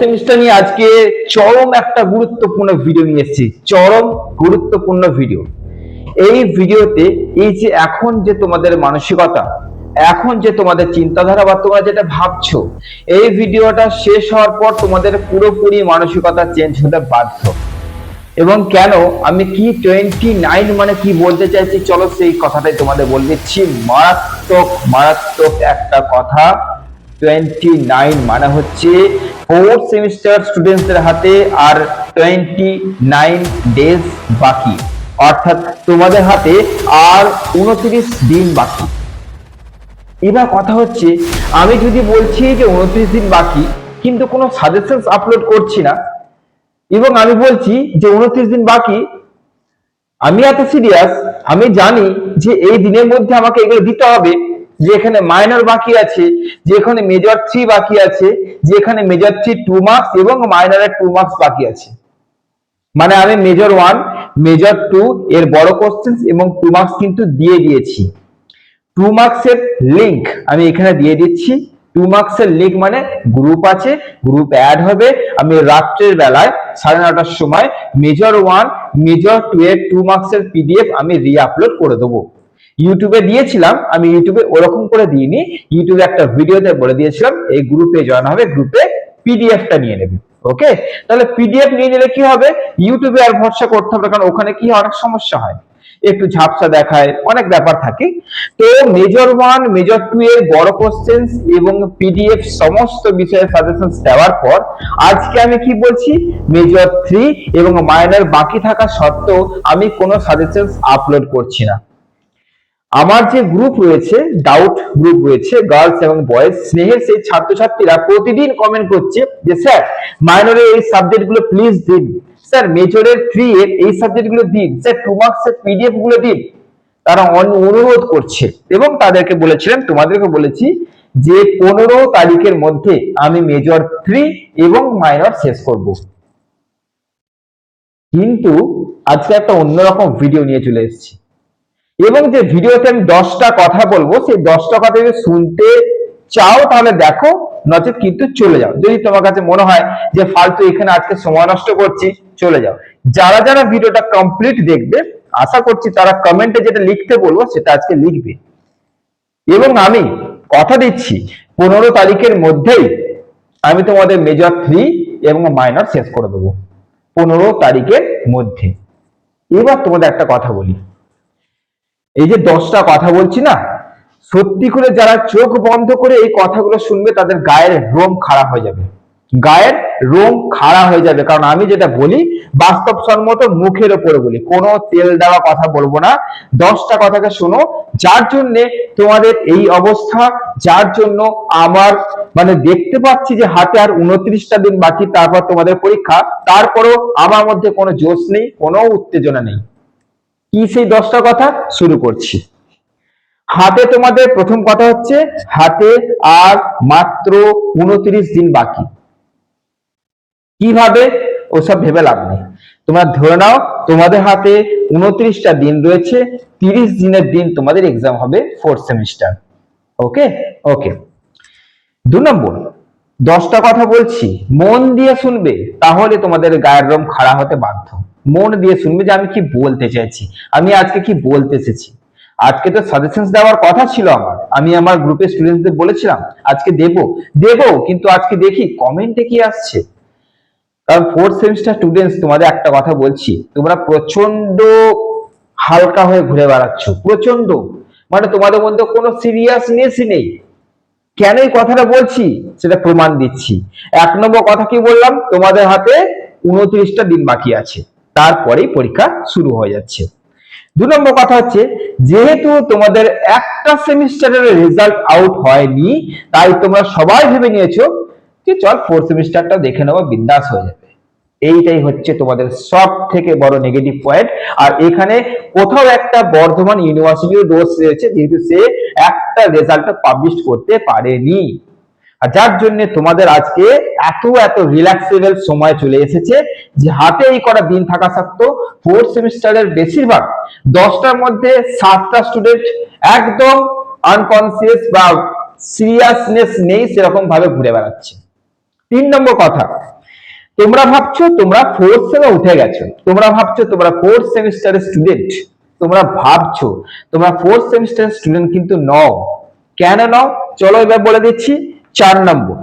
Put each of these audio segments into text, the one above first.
Semester নিয়ে আজকে চরম একটা গুরুত্বপূর্ণ ভিডিও নিয়ে এসেছি। চরম গুরুত্বপূর্ণ ভিডিও। এই ভিডিওতে এই যে এখন যে তোমাদের মানসিকতা, এখন যে তোমাদের চিন্তাধারা বা তোমরা যেটা ভাবছো, এই ভিডিওটা শেষ হওয়ার পর তোমাদের পুরোপুরি মানসিকতা চেঞ্জ হতে বাধ্য। এবং কেন, আমি কি 29 মানে কি বলতে চাইছি, চলো সেই কথাটাই তোমাদের বলে দিচ্ছি। মারাত্মক মারাত্মক একটা কথা। 29 মানে হচ্ছে 4th সেমিস্টার স্টুডেন্টসদের হাতে আর 29 ডেজ বাকি, অর্থাৎ তোমাদের হাতে আর 29 দিন বাকি। এবার কথা হচ্ছে, আমি যদি বলছি যে 29 দিন বাকি কিন্তু কোনো সাজেশনস আপলোড করছি না, এবং আমি বলছি যে 29 দিন বাকি, আমি এত সিরিয়াস, আমি জানি যে এই দিনের মধ্যে আমাকে এগুলো দিতে হবে, যে এখানে মাইনর বাকি আছে, যে এখানে মেজর 3 বাকি আছে, যে এখানে মেজর 3 2 মার্কস এবং মাইনরের 2 মার্কস বাকি আছে। মানে আমি মেজর 1 মেজর 2 এর বড় কোশ্চেন এবং 2 মার্কস কিন্তু দিয়ে দিয়েছি। 2 মার্কসের লিংক আমি এখানে দিয়ে দিচ্ছি। 2 মার্কসের লিংক মানে গ্রুপ আছে, গ্রুপ অ্যাড হবে। আমি রাত্রের বেলায় 9:30টার সময় মেজর 1 মেজর 2 এর 2 মার্কসের পিডিএফ আমি রি-আপলোড করে দেবো। ইউটিউবে দিয়েছিলাম, আমি ইউটিউবে ওরকম করে দিইনি, ইউটিউবে একটা ভিডিওতে বলে দিয়েছিলাম এই গ্রুপে জয়েন হবে, গ্রুপে পিডিএফটা নিয়ে নেবে। ওকে, তাহলে পিডিএফ নিয়ে নিলে কি হবে, ইউটিউবে আর ভরসা করতে হবে, কারণ ওখানে কি অনেক সমস্যা হয়, একটু ঝাপসা দেখায়, অনেক ব্যাপার থাকে। তো মেজর 1 মেজর 2 এর বড় কোশ্চেন এবং পিডিএফ সমস্ত বিষয়ে সাজেশনস দেওয়ার পর আজকে আমি কি বলছি, মেজর 3 এবং মাইনর বাকি থাকা সত্ত্বেও আমি কোনো সাজেশনস আপলোড করছি না। আমার যে গ্রুপ রয়েছে, ডাউট গ্রুপ রয়েছে, গার্লস এবং বয়েজ, স্নেহের সেই ছাত্রছাত্রীরা প্রতিদিন কমেন্ট করছে যে স্যার মাইনরের এই সাবজেক্টগুলো প্লিজ দিন, স্যার মেজরের 3 এর এই সাবজেক্টগুলো দিন, স্যার 2 মার্কসের পিডিএফ গুলো দিন। তারা অনুরোধ করছে এবং তাদেরকে বলেছিলাম, তোমাদেরকে বলেছি যে 15 তারিখের মধ্যে আমি মেজর 3 এবং মাইনর শেষ করব। কিন্তু আজকে একটা অন্যরকম ভিডিও নিয়ে চলে এসেছি, এবং যে ভিডিওতে আমি 10টা কথা বলবো, সেই 10টা কথা যদি শুনতে চাও তাহলে দেখো, নচেত কিন্তু চলে যাও। যদি তোমার কাছে মনে হয় যে ফালতু এখানে আজকে সময় নষ্ট করছি, চলে যাও। যারা যারা ভিডিওটা কমপ্লিট দেখবে, আশা করছি তারা কমেন্টে যেটা লিখতে বলবো সেটা আজকে লিখবে। এবং আমি কথা দিচ্ছি 15 তারিখের মধ্যেই আমি তোমাদের মেজর 3 এবং মাইনর শেষ করে দেবো, 15 তারিখের মধ্যে। এবার তোমাদের একটা কথা বলি, এই যে 10টা কথা বলছি না, সত্যি করে যারা চোখ বন্ধ করে এই কথাগুলো শুনবে তাদের গায়ের রোম খাড়া হয়ে যাবে, গায়ের রোম খাড়া হয়ে যাবে। কারণ আমি যেটা বলি বাস্তবসম্মত, মুখের উপরে বলি, কোনো তেল দেওয়া কথা বলবো না। 10টা কথাকে শোনো, যার জন্য তোমাদের এই অবস্থা, যার জন্য আমার মানে দেখতে পাচ্ছি যে হাতে আর 29টা দিন বাকি, তারপর তোমাদের পরীক্ষা, তারপরও আমার মধ্যে কোনো জোশ নেই, কোনো উত্তেজনা নেই। কি সেই 10টা কথা শুরু করছি। হাতে তোমাদের প্রথম কথা হচ্ছে, হাতে আর মাত্র 29 দিন বাকি। কিভাবে, ওসব ভেবে লাভ নেই। তোমরা ধরে নাও তোমাদের হাতে 29টা দিন রয়েছে, 30 দিনের দিন তোমাদের এক্সাম হবে 4th সেমিস্টার। ওকে ওকে। 2 নম্বর, 10টা কথা বলছি, মন দিয়ে শুনবে, তাহলে তোমাদের গায়ের রোম খাড়া হতে বাধ্য। মন দিয়ে শুনবে যে আমি কি বলতে চাইছি, আমি আজকে কি বলতে এসেছি। আজকে তো সাজেশনস দেওয়ার কথা ছিল আমার, আমি আমার গ্রুপে স্টুডেন্টদের বলেছিলাম আজকে দেবো, কিন্তু আজকে দেখি কমেন্টে কি আসছে। কারণ 4th সেমিস্টার স্টুডেন্টস, তোমাদের একটা কথা বলছি, তোমরা প্রচন্ড হালকা হয়ে ঘুরে বেড়াচ্ছ, প্রচন্ড, মানে তোমাদের মধ্যে কোনো সিরিয়াসনেসই নেই। কেন এই কথাটা বলছি সেটা প্রমাণ দিচ্ছি। 1 নম্বর কথা কি বললাম, তোমাদের হাতে 29টা দিন বাকি আছে, তারপরেই পরীক্ষা শুরু হয়ে যাচ্ছে। 2 নম্বর কথা হচ্ছে, যেহেতু তোমাদের একটা সেমিস্টারের রেজাল্ট আউট হয়নি, তাই তোমরা সবাই ভেবে নিয়েছো যে চল 4th সেমিস্টারটা দেখে নেবো, বিন্দাস হয়ে যাবে। এইটাই হচ্ছে তোমাদের সব থেকে বড় নেগেটিভ পয়েন্ট। আর এখানে কোথাও একটা বর্ধমান ইউনিভার্সিটির দোষ রয়েছে, যেহেতু সে একটা রেজাল্টটা পাবলিশ করতে পারেনি, আর যার জন্য তোমাদের আজকে এত রিল্যাক্সেবল সময় চলে এসেছে, যে হাতে এই কটা দিন থাকা সত্ত্বেও 4th সেমিস্টারের বেশিরভাগ 10টার মধ্যে 7টা স্টুডেন্ট একদম আনকনসিয়াস বা সিরিয়াসনেস নেই সেরকম ভাবে ঘুরে বেড়াচ্ছে। 3 নম্বর কথা, তোমরা ভাবছো তোমরা ফোর্থ সেমে উঠে গেছো, তোমরা ভাবছো তোমরা ফোর্থ সেমিস্টারের স্টুডেন্ট, তোমরা ভাবছো তোমরা ফোর্থ সেমিস্টারের স্টুডেন্ট, কিন্তু নও। কেন নও? চলো এবার বলে দিচ্ছি। 4 নম্বর,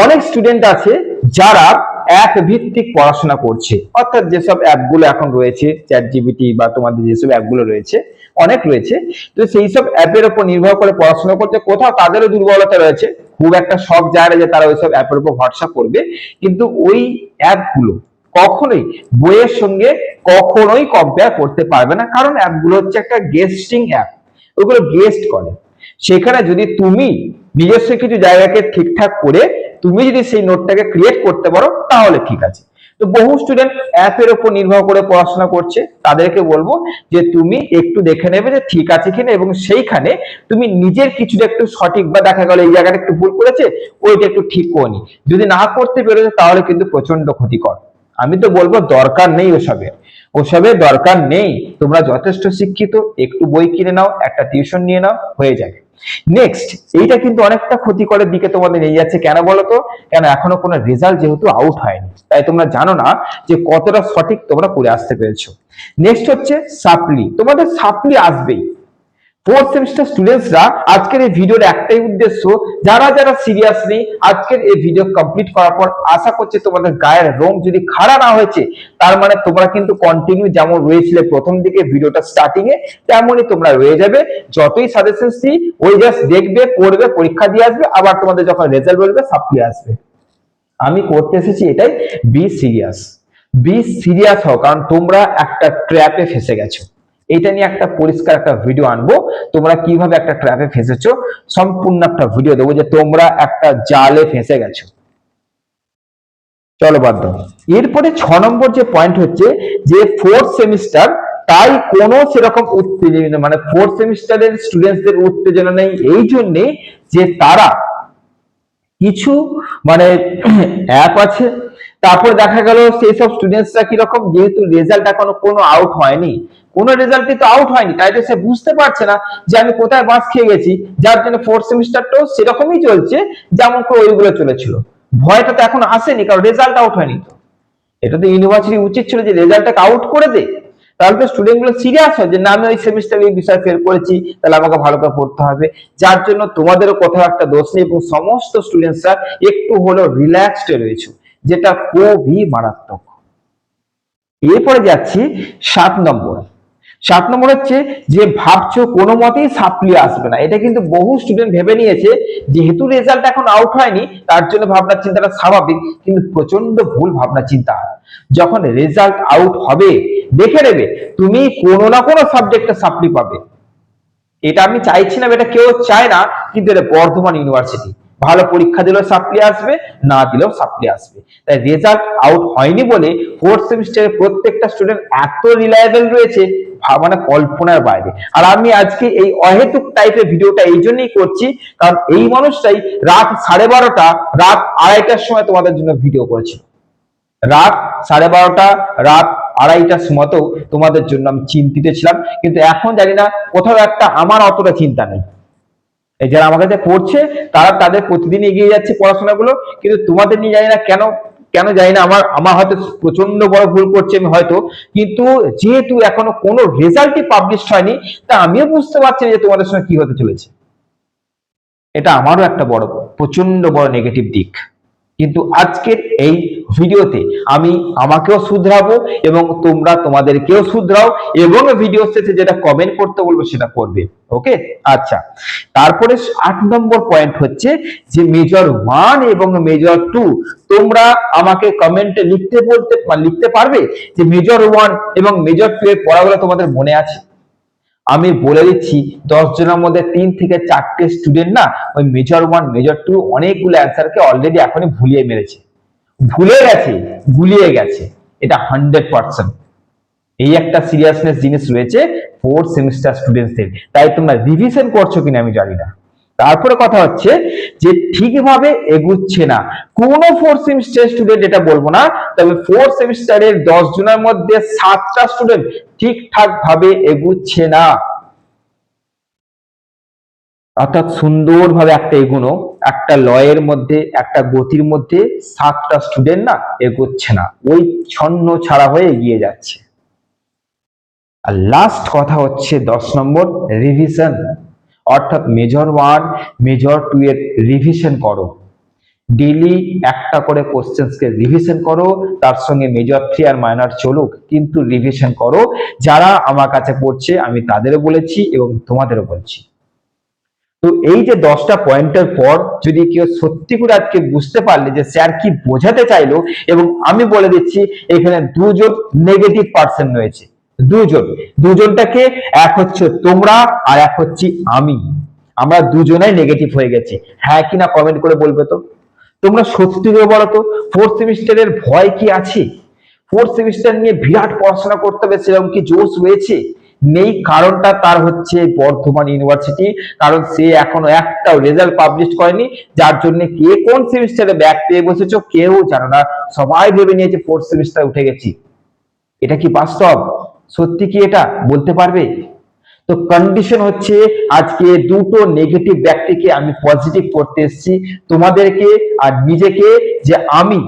অনেক স্টুডেন্ট আছে যারা অ্যাপ ভিত্তিক পড়াশোনা করছে, অর্থাৎ যেসব অ্যাপগুলো এখন রয়েছে, চ্যাট জিপিটি বা তোমাদের যেসব অ্যাপগুলো রয়েছে, অনেক রয়েছে, তো সেই সব অ্যাপের উপর নির্ভর করে পড়াশোনা করছে। কোথাও তাদেরও দুর্বলতা রয়েছে, খুব একটা শখ যায় না যে তারা ওইসব অ্যাপের উপর ভরসা করবে, কিন্তু ওই অ্যাপগুলো কখনোই বইয়ের সঙ্গে কখনোই কম্পেয়ার করতে পারবে না, কারণ অ্যাপগুলো হচ্ছে একটা গেস্টিং অ্যাপ, ওগুলো গেস্ট করে। সেখানে যদি তুমি নিজস্ব কিছু জায়গাকে ঠিকঠাক করে তুমি যদি সেই নোটটাকে ক্রিয়েট করতে পারো তাহলে ঠিক আছে। তো বহু স্টুডেন্ট অ্যাপের উপর নির্ভর করে পড়াশোনা করছে, তাদেরকে বলবো যে তুমি একটু দেখে নেবে যে ঠিক আছে কিনা, এবং সেইখানে তুমি নিজের কিছুটা একটু সঠিক, বা দেখা গেল এই জায়গাটা একটু ভুল করেছে, ওইটা একটু ঠিক করে নি। যদি না করতে পেরেছো তাহলে কিন্তু প্রচন্ড ক্ষতিকর। আমি তো বলবো দরকার নেই ওসবের, ওসবের দরকার নেই। তোমরা যথেষ্ট শিক্ষিত, একটু বই কিনে নাও, একটা টিউশন নিয়ে নাও, হয়ে যাবে। নেক্সট, এইটা কিন্তু অনেকটা ক্ষতিকরের দিকে তোমাদের নিয়ে যাচ্ছে। কেন বলো তো? কেন এখনো কোনো রেজাল্ট যেহেতু আউট হয়নি, তাই তোমরা জানো না যে কতটা সঠিক তোমরা করে আসতে পেরেছো। নেক্সট হচ্ছে সাপ্লি। তোমাদের সাপ্লি আসবেই। ফোর্থ সেমিস্টার স্টুডেন্টসরা, আজকের এই ভিডিওর একটাই উদ্দেশ্য, যারা যারা সিরিয়াস নেই, আজকের এই ভিডিও কমপ্লিট করার পর আশা করছি তোমাদের গায়ের রং যদি খাড়া না হয়েছে, তার মানে তোমরা কিন্তু কন্টিনিউ যেমন রয়েছিলে প্রথম দিকে ভিডিওটা স্টার্টিং এ, তেমনই তোমরা রয়ে যাবে। যতই সাজেশন দিই, ওই জাস্ট দেখবে, পড়বে, পরীক্ষা দিয়ে আসবে, আবার তোমাদের যখন রেজাল্ট বলবে সাপ্লি আসবে। আমি করতে এসেছি এটাই, বি সিরিয়াস। বি সিরিয়াস হও, কারণ তোমরা একটা ট্র্যাপে ফেসে গেছো। এটা নিয়ে একটা পরিষ্কার একটা ভিডিও আনবো, তোমরা কিভাবে একটা ট্র্যাপে ফেসেছো, সম্পূর্ণ একটা ভিডিও দেবো যে তোমরা একটা জালে ফেসে গেছো। চলো বাদ দাও। এরপরে 6 নম্বর যে পয়েন্ট হচ্ছে যে ফোর্থ সেমিস্টার, তাই কোনো সেরকম উত্তেজনা, মানে ফোর্থ সেমিস্টারের স্টুডেন্টসদের উত্তেজনা নেই এই জন্যে যে তারা কিছু মানে অ্যাপ আছে। তারপর দেখা গেল সেই সব স্টুডেন্টসরা কিরকম, যেহেতু রেজাল্ট এখনো কোনো আউট হয়নি, কোনো রেজাল্টই তো আউট হয়নি, তাই তো সে বুঝতে পারছে না যে আমি কোথায় বাস খেয়ে গেছি, যার জন্য ফোর্থ সেমিস্টারটাও সেরকমই চলছে যেমন করে ওইগুলো চলেছিল। ভয়টা তো এখন আসেনি, কারণ রেজাল্ট আউট হয়নি। তো এটা তো ইউনিভার্সিটি উচিত ছিল যে রেজাল্টটাকে আউট করে দে, তাহলে তো স্টুডেন্ট গুলো সিরিয়াস হয় যে না, আমি ওই সেমিস্টারে এই বিষয় ফেল করেছি, তাহলে আমাকে ভালো করে পড়তে হবে। যার জন্য তোমাদেরও কোথাও একটা দোষ নেই, এবং সমস্ত স্টুডেন্টসরা একটু হলেও রিল্যাক্সড রয়েছে, যেটা খুবই মারাত্মক। এরপরে যাচ্ছি 7 নম্বর। 7 নম্বর হচ্ছে যে ভাবছো কোনো মতেই সাপ্লি আসবে না। এটা কিন্তু বহু স্টুডেন্ট ভেবে নিয়েছে যেহেতু রেজাল্ট এখন আউট হয়নি, তার জন্য ভাবনা চিন্তাটা স্বাভাবিক, কিন্তু প্রচন্ড ভুল ভাবনা চিন্তা। যখন রেজাল্ট আউট হবে, দেখে নেবে তুমি কোনো না কোনো সাবজেক্টে সাপ্লি পাবে। এটা আমি চাইছি না, এটা কেউ চায় না, কিন্তু এটা বর্ধমান ইউনিভার্সিটি। ভালো পরীক্ষা দিলেও সাপ্লি আসবে, না দিলেও সাপ্লি আসবে। তাই রেজাল্ট আউট হয়নি বলে ফোর্থ সেমিস্টারের প্রত্যেকটা স্টুডেন্ট এত রিলায়েবল রয়েছে, মানে কল্পনার বাইরে। আর আমি আজকে এই অহেতুক টাইপের ভিডিওটা এই জন্যই করছি, কারণ এই মানুষটাই রাত 12:30, রাত 2:30টার সময় তোমাদের জন্য ভিডিও করেছিল। রাত 12:30, রাত 2:30টার সময়তেও তোমাদের জন্য আমি চিন্তিত ছিলাম, কিন্তু এখন জানি না, কোথাও একটা আমার অতটা চিন্তা নেই। এই যারা আমার কাছে পড়ছে তারা তাদের প্রতিদিন এগিয়ে যাচ্ছে পড়াশোনাগুলো, কিন্তু তোমাদের নিয়ে জানি না কেন, কেন জানি না, আমার আমার হয়তো প্রচন্ড বড় ভুল করছি আমি হয়তো, কিন্তু যেহেতু এখনো কোনো রেজাল্টই পাবলিশ হয়নি, তা আমিও বুঝতে পারছি না যে তোমাদের সঙ্গে কি হতে চলেছে। এটা আমারও একটা বড়, প্রচন্ড বড় নেগেটিভ দিক। কিন্তু আজকের এই ভিডিওতে আমি আমাকেও শুধরাবো, এবং তোমরা তোমাদেরকেও শুধরাও, এবং ভিডিও শেষে যেটা কমেন্ট করতে বলবো সেটা করবে। ওকে, আচ্ছা। তারপরে 8 নম্বর পয়েন্ট হচ্ছে যে মেজর 1 এবং মেজর 2, তোমরা আমাকে কমেন্টে লিখতে পারবে যে মেজর 1 এবং মেজর 2 এর পড়াগুলো তোমাদের মনে আছে? আমি বলে দিচ্ছি, 10 জনের মধ্যে 3 থেকে 4টে স্টুডেন্ট না ওই মেজর 1 মেজর 2 অনেকগুলো অ্যান্সারকে অলরেডি এখনই ভুলিয়ে মেরেছে, ভুলে গেছে, গুলিয়ে গেছে। এটা 100%। এই একটা সিরিয়াসনেস জিনিস রয়েছে ফোর্থ সেমিস্টার স্টুডেন্টসদের, তাই তোমরা রিভিশন করছো কিনা আমি জানি না। তারপরে কথা হচ্ছে যে ঠিকভাবে এগুচ্ছে না কোন ফোর্থ সেমিস্টার স্টুডেন্ট, এটা বলবো না, তবে ফোর্থ সেমিস্টারের 10 জনের মধ্যে 7টা স্টুডেন্ট ঠিকঠাক ভাবে এগুচ্ছে না। অর্থাৎ সুন্দরভাবে একটা এগোনো, একটা লয়ের মধ্যে, একটা গতির মধ্যে 7টা স্টুডেন্ট না এগোচ্ছে না, ওই ছন্ন ছাড়া হয়ে এগিয়ে যাচ্ছে। আর লাস্ট কথা হচ্ছে 10 নম্বর, রিভিশন। অর্থাৎ মেজর 1 মেজর 2 এর রিভিশন করো। ডেইলি একটা করে কোশ্চেন্সকে রিভিশন করো, তার সঙ্গে মেজর 3 আর মাইনর চলুক, কিন্তু রিভিশন করো। যারা আমার কাছে পড়ছে আমি তাদেরও বলেছি এবং তোমাদেরও বলছি। তো এই যে 10টা পয়েন্টের পর যদি কেউ সত্যি করে আজকে বুঝতে পারলে যে স্যার কি বোঝাতে চাইলো, এবং আমি বলে দিচ্ছি এখানে দুজন নেগেটিভ পার্সন রয়েছে, দুজনটাকে, এক হচ্ছে তোমরা আর এক হচ্ছে আমি, আমরা দুজনাই নেগেটিভ হয়ে গেছি। হ্যাঁ কিনা কমেন্ট করে বলবে তো। তোমরা সত্যি করে বলো তো, ফোর্থ সেমিস্টারের ভয় কি আছে? ফোর্থ সেমিস্টার নিয়ে বিরাট পড়াশোনা করতে হবে সেরকম কি জোশ রয়েছে? নেই। কারণটা তার হচ্ছে বর্ধমান ইউনিভার্সিটি, কারণ সে এখনো একটাও রেজাল্ট পাবলিশ করেনি, যার জন্য কে কোন সেমিস্টারে ব্যাক পেয়ে বসেছো কেউ জানো না, সবাই ভেবে নিয়েছে ফোর্থ সেমিস্টার উঠে গেছি। এটা কি বাস্তব? সত্যি কি এটা বলতে পারবে? তো কন্ডিশন হচ্ছে আজকে দুটো নেগেটিভ ব্যক্তিকে আমি পজিটিভ করতে এসেছি, তোমাদেরকে আর নিজেকে, যে আমি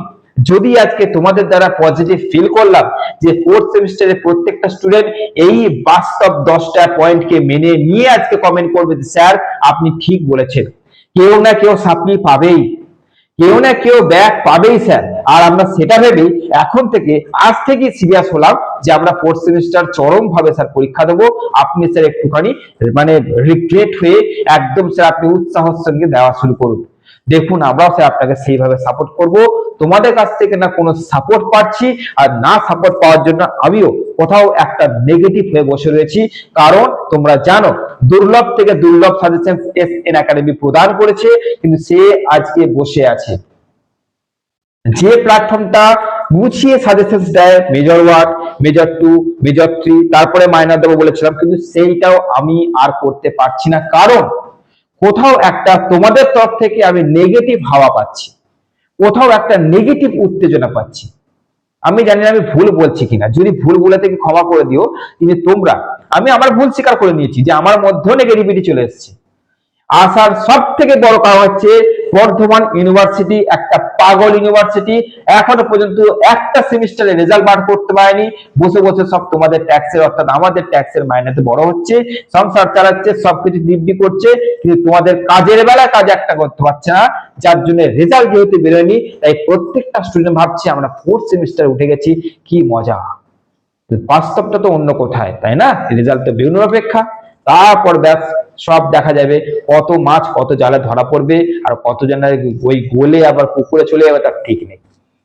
যদি আজকে তোমাদের দ্বারা পজিটিভ ফিল করলাম যে ফোর্থ সেমিস্টারে প্রত্যেকটা স্টুডেন্ট এই বাস্তব 10টা পয়েন্টকে মেনে নিয়ে আজকে কমেন্ট করবে যে স্যার আপনি ঠিক বলেছেন, কেউ না কেউ সাপ্লি পাবেই, কেউ না কেউ ব্যাক পাবেই স্যার। আর আমরা সেটা ভেবেই এখন থেকে, আজ থেকে সিরিয়াস হলাম যে আমরা ফোর্থ সেমিস্টার চরম ভাবে স্যার পরীক্ষা দেবো। আপনি স্যার একটুখানি মানে রিগ্রেট হয়ে একদম স্যার আপনি উৎসাহের সঙ্গে দেওয়া শুরু করুন। দেখুন আমরাও স্যার আপনাকে সেইভাবে সাপোর্ট করব। তোমাদের কাছ থেকে না কোনো সাপোর্ট পাচ্ছি, আর না সাপোর্ট পাওয়ার জন্য আমিও কোথাও একটা নেগেটিভ হয়ে বসে রয়েছি। কারণ তোমরা জানো দুর্লভ থেকে দুর্লভ সাজেশন এসএন একাডেমি প্রদান করেছে, কিন্তু সে আজকে বসে আছে যে প্ল্যাটফর্মটা গুছিয়ে সাজেশন দেয়, মেজর 1 মেজর 2 মেজর 3 তারপরে মাইনর দেবো বলেছিলাম, কিন্তু সেইটাও আমি আর করতে পারছি না। কারণ কোথাও একটা তোমাদের তরফ থেকে আমি নেগেটিভ হাওয়া পাচ্ছি, কোথাও একটা নেগেটিভ উত্তেজনা পাচ্ছি। আমি জানি না আমি ভুল বলছি কিনা, যদি ভুল বলে থেকে ক্ষমা করে দিও। কিন্তু তোমরা, আমি আমার ভুল স্বীকার করে নিয়েছি যে আমার মধ্যেও নেগেটিভিটি চলে এসেছে। আসার সব থেকে বড় কারণ হচ্ছে বর্ধমান ইউনিভার্সিটি একটা পাগল ইউনিভার্সিটি, এখনো পর্যন্ত একটা সেমিস্টারে রেজাল্ট বার করতে পারেনি। বসে বসে সব তোমাদের ট্যাক্সের, অর্থাৎ আমাদের ট্যাক্সের মাইনেতে বড় হচ্ছে, সংসার চালাচ্ছে, সবকিছু দিব্যি করছে, কিন্তু তোমাদের কাজের বেলা কাজ একটা করতে পারছে না। যার জন্য রেজাল্ট যেহেতু বেরোয়নি, তাই প্রত্যেকটা স্টুডেন্ট ভাবছে আমরা ফোর্থ সেমিস্টারে উঠে গেছি, কি মজা। বাস্তবটা তো অন্য কোথায়, তাই না? রেজাল্ট তো বেরোনোর অপেক্ষা, তারপর ব্যাস সব দেখা যাবে। কত মাছ কত জালে ধরা পড়বে, আর কত জনের ওই গোলে আবার পুকুরে চলে যাবে তার ঠিক নেই।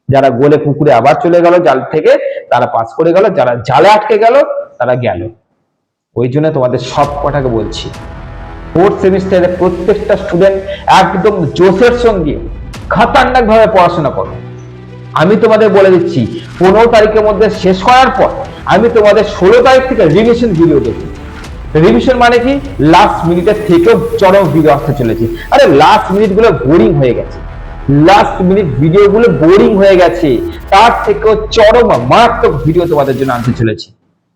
যারা গোলে পুকুরে আবার চলে গেল জাল থেকে, তারা পাস করে গেল, যারা জালে আটকে গেল তারা গেল। ওই জন্য তোমাদের সব কটাকে বলছি, ফোর্থ সেমিস্টারে প্রত্যেকটা স্টুডেন্ট একদম জোশের সঙ্গে খতরনাক ভাবে পড়াশোনা করো। আমি তোমাদের বলে দিচ্ছি 15 তারিখের মধ্যে শেষ করার পর আমি তোমাদের 16 তারিখ থেকে রিভিশন ভিডিও দেবো। রিভিশন মানে কি, লাস্ট মিনিটের থেকেও চরম ভিডিও আসতে চলেছে। আরে লাস্ট মিনিট গুলো বোরিং হয়ে গেছে, লাস্ট মিনিট ভিডিও গুলো বোরিং হয়ে গেছে, তার থেকেও চরম মারাত্মক ভিডিও তোমাদের জন্য আনতে চলেছি।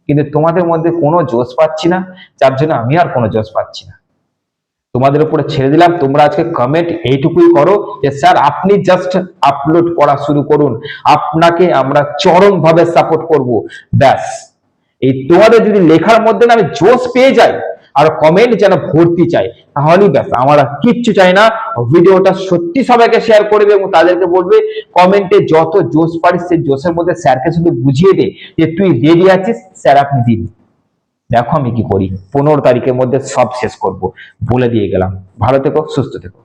কিন্তু তোমাদের মধ্যে কোনো জোশ পাচ্ছি না, যার জন্য আমি আর কোনো জোশ পাচ্ছি না। তোমাদের উপরে ছেড়ে দিলাম, তোমরা আজকে কমেন্ট এইটুকুই করো যে স্যার আপনি জাস্ট আপলোড করা শুরু করুন, আপনাকে আমরা চরম ভাবে সাপোর্ট করব। ব্যাস এই তোমাদের যদি লেখার মধ্যে না আমি জোশ পেয়ে যাই আর কমেন্ট যেন ভর্তি চাই, তাহলেই ব্যাস, আমার কিচ্ছু চাই না। ভিডিওটা সত্যি সবাইকে শেয়ার করবে এবং তাদেরকে বলবে কমেন্টে যত জোশ পারিস সেই জোশের মধ্যে স্যারকে শুধু বুঝিয়ে দে যে তুই রেডি আছিস, স্যার আপনি দিন। দেখো আমি কি করি, 15 তারিখের মধ্যে সব শেষ করব, বলে দিয়ে গেলাম। ভালো থেকো, সুস্থ থেকো।